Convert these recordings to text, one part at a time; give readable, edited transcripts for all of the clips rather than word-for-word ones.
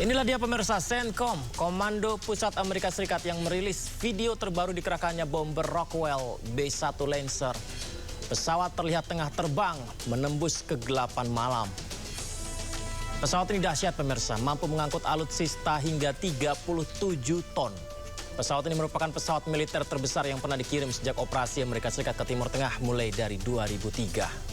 Inilah dia pemirsa, CENTCOM, Komando Pusat Amerika Serikat yang merilis video terbaru dikerahkannya bomber Rockwell B-1 Lancer. Pesawat terlihat tengah terbang menembus kegelapan malam. Pesawat ini dahsyat pemirsa, mampu mengangkut alutsista hingga 37 ton. Pesawat ini merupakan pesawat militer terbesar yang pernah dikirim sejak operasi Amerika Serikat ke Timur Tengah mulai dari 2003.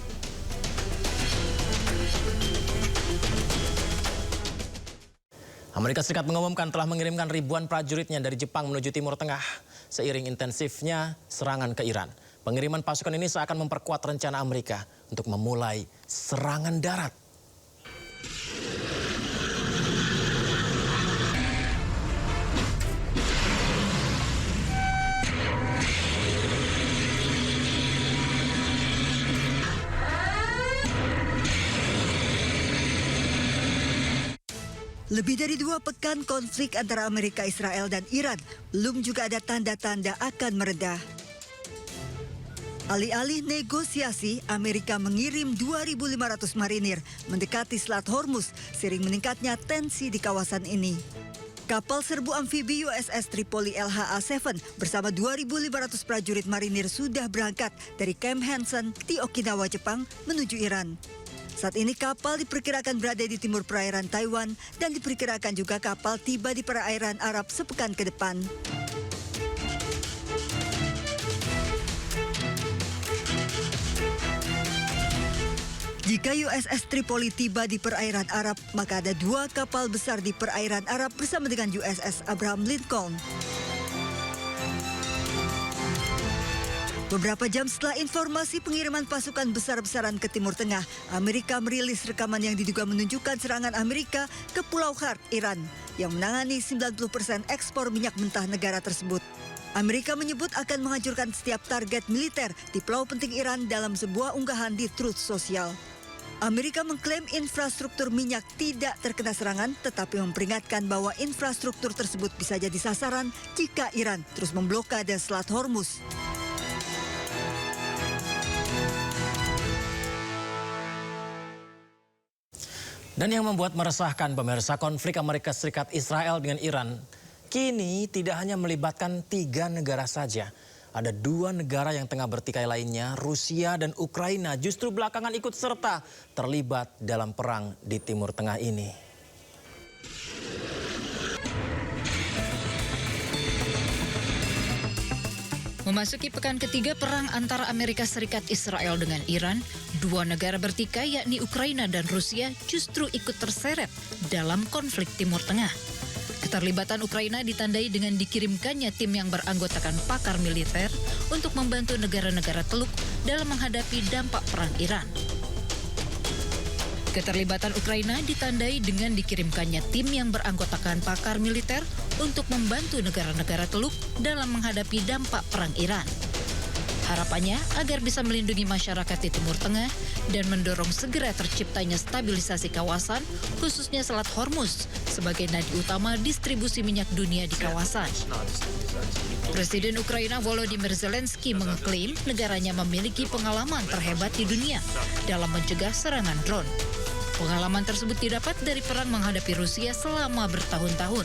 Amerika Serikat mengumumkan telah mengirimkan ribuan prajuritnya dari Jepang menuju Timur Tengah seiring intensifnya serangan ke Iran. Pengiriman pasukan ini seakan memperkuat rencana Amerika untuk memulai serangan darat. Lebih dari 2 pekan konflik antara Amerika, Israel, dan Iran belum juga ada tanda-tanda akan mereda. Alih-alih negosiasi, Amerika mengirim 2.500 marinir mendekati Selat Hormuz seiring meningkatnya tensi di kawasan ini. Kapal serbu amfibi USS Tripoli LHA-7 bersama 2.500 prajurit marinir sudah berangkat dari Camp Hansen di Okinawa, Jepang menuju Iran. Saat ini kapal diperkirakan berada di timur perairan Taiwan dan diperkirakan juga kapal tiba di perairan Arab sepekan ke depan. Jika USS Tripoli tiba di perairan Arab, maka ada 2 kapal besar di perairan Arab bersama dengan USS Abraham Lincoln. Beberapa jam setelah informasi pengiriman pasukan besar-besaran ke Timur Tengah, Amerika merilis rekaman yang diduga menunjukkan serangan Amerika ke Pulau Khark, Iran, yang menangani 90% ekspor minyak mentah negara tersebut. Amerika menyebut akan menghancurkan setiap target militer di pulau penting Iran dalam sebuah unggahan di Truth Social. Amerika mengklaim infrastruktur minyak tidak terkena serangan, tetapi memperingatkan bahwa infrastruktur tersebut bisa jadi sasaran jika Iran terus memblokade Selat Hormuz. Dan yang membuat meresahkan pemirsa, konflik Amerika Serikat Israel dengan Iran kini tidak hanya melibatkan 3 negara saja. Ada 2 negara yang tengah bertikai lainnya, Rusia dan Ukraina, justru belakangan ikut serta terlibat dalam perang di Timur Tengah ini. Memasuki pekan ketiga perang antara Amerika Serikat Israel dengan Iran, 2 negara bertikai yakni Ukraina dan Rusia justru ikut terseret dalam konflik Timur Tengah. Keterlibatan Ukraina ditandai dengan dikirimkannya tim yang beranggotakan pakar militer untuk membantu negara-negara Teluk dalam menghadapi dampak perang Iran. Keterlibatan Ukraina ditandai dengan dikirimkannya tim yang beranggotakan pakar militer untuk membantu negara-negara Teluk dalam menghadapi dampak perang Iran. Harapannya agar bisa melindungi masyarakat di Timur Tengah dan mendorong segera terciptanya stabilisasi kawasan, khususnya Selat Hormuz, sebagai nadi utama distribusi minyak dunia di kawasan. Presiden Ukraina Volodymyr Zelensky mengklaim negaranya memiliki pengalaman terhebat di dunia dalam mencegah serangan drone. Pengalaman tersebut didapat dari perang menghadapi Rusia selama bertahun-tahun.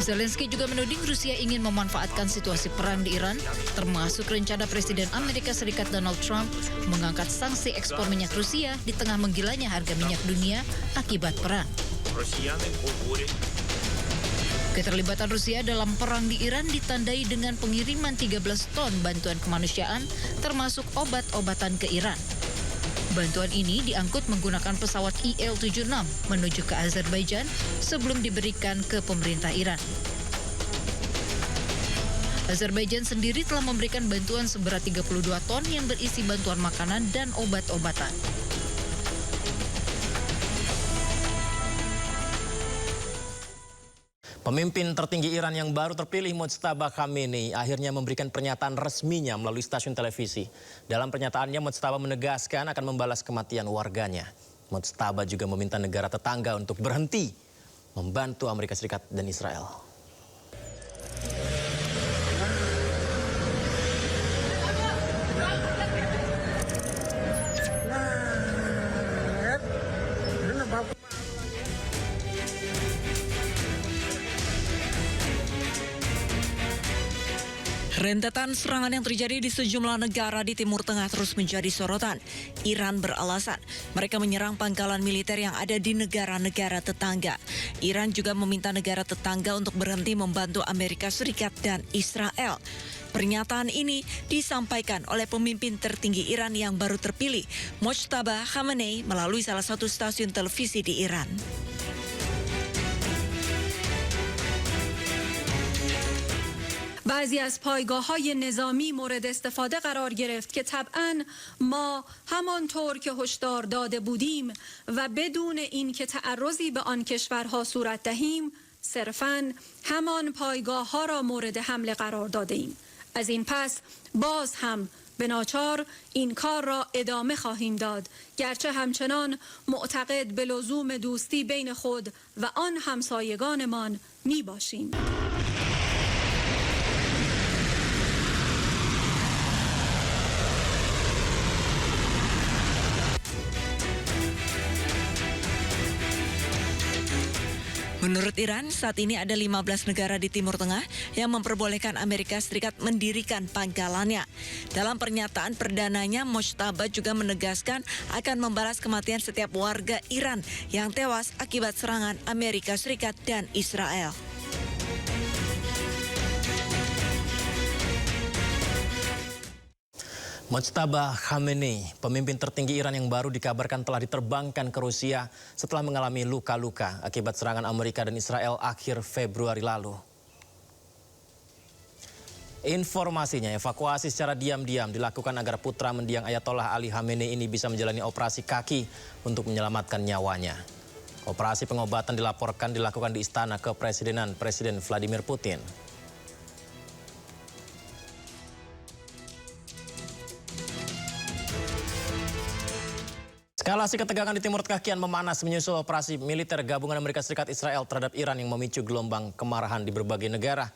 Zelensky juga menuding Rusia ingin memanfaatkan situasi perang di Iran, termasuk rencana Presiden Amerika Serikat Donald Trump mengangkat sanksi ekspor minyak Rusia di tengah menggilanya harga minyak dunia akibat perang. Keterlibatan Rusia dalam perang di Iran ditandai dengan pengiriman 13 ton bantuan kemanusiaan, termasuk obat-obatan ke Iran. Bantuan ini diangkut menggunakan pesawat Il-76 menuju ke Azerbaijan sebelum diberikan ke pemerintah Iran. Azerbaijan sendiri telah memberikan bantuan seberat 32 ton yang berisi bantuan makanan dan obat-obatan. Pemimpin tertinggi Iran yang baru terpilih Mojtaba Khamenei akhirnya memberikan pernyataan resminya melalui stasiun televisi. Dalam pernyataannya, Mojtaba menegaskan akan membalas kematian warganya. Mojtaba juga meminta negara tetangga untuk berhenti membantu Amerika Serikat dan Israel. Rentetan serangan yang terjadi di sejumlah negara di Timur Tengah terus menjadi sorotan. Iran beralasan mereka menyerang pangkalan militer yang ada di negara-negara tetangga. Iran juga meminta negara tetangga untuk berhenti membantu Amerika Serikat dan Israel. Pernyataan ini disampaikan oleh pemimpin tertinggi Iran yang baru terpilih, Mojtaba Khamenei, melalui salah satu stasiun televisi di Iran. بعضی از پایگاه‌های نظامی مورد استفاده قرار گرفت که طبعاً ما همانطور که هشدار داده بودیم و بدون اینکه تعرضی به آن کشورها صورت دهیم صرفاً همان پایگاه‌ها را مورد حمله قرار داده‌ایم. از این پس باز هم به ناچار این کار را ادامه خواهیم داد، گرچه همچنان معتقد به لزوم دوستی بین خود و آن همسایگانمان می باشیم. Menurut Iran, saat ini ada 15 negara di Timur Tengah yang memperbolehkan Amerika Serikat mendirikan pangkalannya. Dalam pernyataan perdananya, Mojtaba juga menegaskan akan membalas kematian setiap warga Iran yang tewas akibat serangan Amerika Serikat dan Israel. Mojtaba Khamenei, pemimpin tertinggi Iran yang baru dikabarkan telah diterbangkan ke Rusia setelah mengalami luka-luka akibat serangan Amerika dan Israel akhir Februari lalu. Informasinya, evakuasi secara diam-diam dilakukan agar putra mendiang Ayatollah Ali Khamenei ini bisa menjalani operasi kaki untuk menyelamatkan nyawanya. Operasi pengobatan dilaporkan dilakukan di Istana Kepresidenan Presiden Vladimir Putin. Eskalasi ketegangan di Timur Tengah kian memanas menyusul operasi militer gabungan Amerika Serikat Israel terhadap Iran yang memicu gelombang kemarahan di berbagai negara.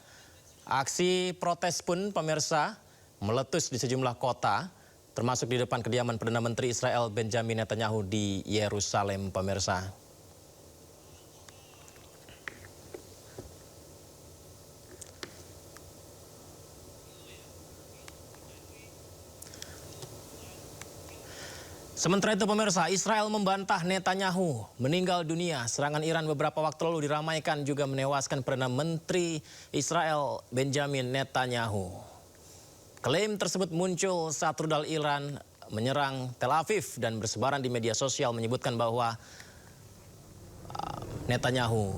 Aksi protes pun pemirsa meletus di sejumlah kota, termasuk di depan kediaman Perdana Menteri Israel Benjamin Netanyahu di Yerusalem, pemirsa. Sementara itu pemirsa, Israel membantah Netanyahu meninggal dunia. Serangan Iran beberapa waktu lalu diramaikan juga menewaskan Perdana Menteri Israel Benjamin Netanyahu. Klaim tersebut muncul saat rudal Iran menyerang Tel Aviv dan bersebaran di media sosial menyebutkan bahwa Netanyahu